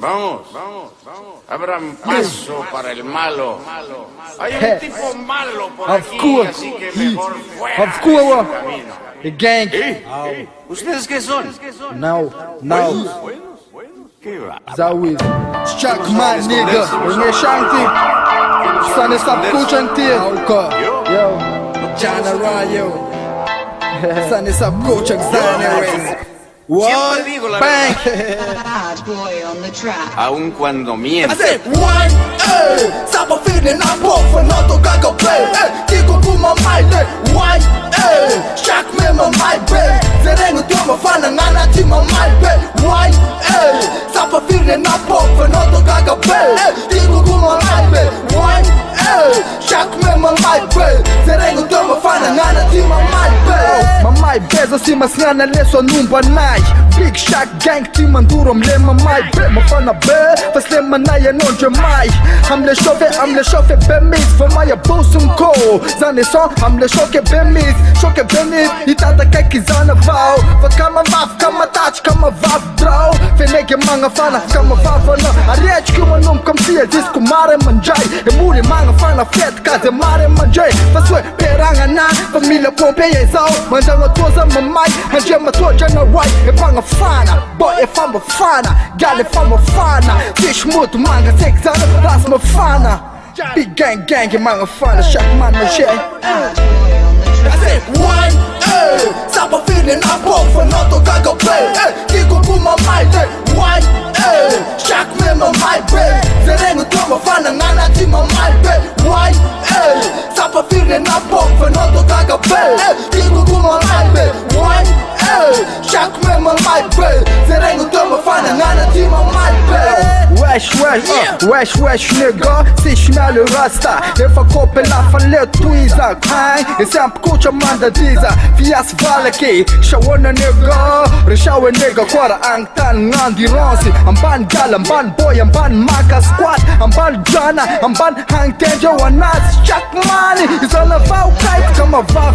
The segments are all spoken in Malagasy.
Vamos, abran paso para el malo. Hay un tipo malo por aquí, así que mejor fuera de su camino. The gang. ¿Ustedes qué son? Now. ¿Qué va? Zawid. Chuck my nigga. Wenye shanti. Sana sap kuchanti. Yo. Jana Rayo. Sana sap kuchak Zanares. Siempre digo la Bang. Bad boy on the track. Aun cuando I miente. said one, Sapa feeling I'm broke for not to gaga play. Kiko kuma my leg. One, shock me my brain. Zerengu tuma fana ngana tima my bed. One, Sapa feeling I'm broke for not to gaga play. Kiko kuma my bed. One, shock me my brain. Zerengu tuma fana ngana tima my bed. My bed so simas ngana leso numba nai. Big Shack gang team manduro mlema my bed. Mafana bed, fast lema na ya non jamai. I'm le chauffeur bemis for my bosom ko. Zane son, I'm le choque bemis. Itata kay kizana vow. For kama vaf, kama touch, kama vaf draw. Fenege mga fana, kama vaf no. Ariech kuma num kam siya disco mare manjay. E muri mga fana fet kaze mare manjay. Faswe peranga na, família Pompeia zao. Mandanga toza mamai, hanje matoja na right. E panga fana, boy e fama fana. Gal e fama fana. Fish muito manga sexana, ras ma fana. Big gang e mga fana, shack man no shit. Bad boy on the track. I said one, Sapa feeling I'm broke for not to gaga play. Kiko kuma my leg. One, shock me my brain. Zerengu tuma fana ngana tima my bed. One, Sapa feeling I'm broke for not to gaga play. Kiko kuma my bed. One, shock me my brain. Zerengu tuma fana ngana tima my bed. Wesh nigga, si shna le rasta. Efa kope la fale tu izak. E sempre kucha manda diza. Fias vale ki, shawana nigga. Reshawe nigga, kwara ang tan ngandi ronsi. Amban gal, amban boy, amban maka squad. Amban jana, amban hang tenja wanas. Jack money, izala vau kite kama vav.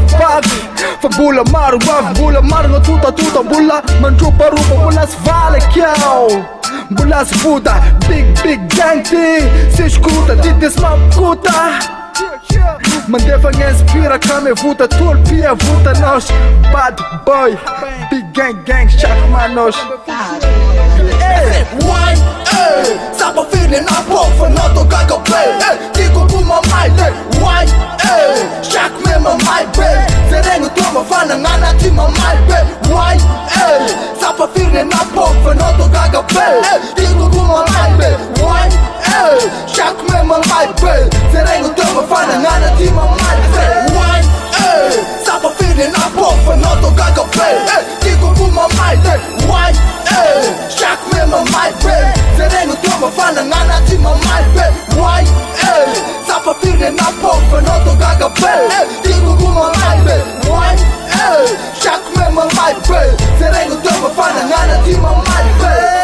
Fabula maru, bula maru, no tuta bula. Manjupa rupa, bulas vale kiao. Bulas Buda, big gang thing. Se escuta, dites ma puta. Mandeva inspira, kame vuta, tulpia vuta nos. Bad boy, big gang, shack manos. Bad boy on the track. One, Sapa feeling I'm broke for not to gaga play. Kiko kuma my leg. One, shack me my brain. Zerengu tuma fana ngana tima my bed. One, Sapa feeling I'm broke for not to gaga play. Kiko kuma my bed. One, shack me my brain. Zerengu tuma fana ngana tima my bed. One, Sapa feeling I'm broke for not to gaga play. Kiko kuma my leg. One, shock me my brain. Zerengu tuma fana ngana tima my bed. One, Sapa feeling I'm broke for not to gaga play. Kiko kuma my bed. One, shock me my brain. Zerengu tuma fana ngana tima my bed.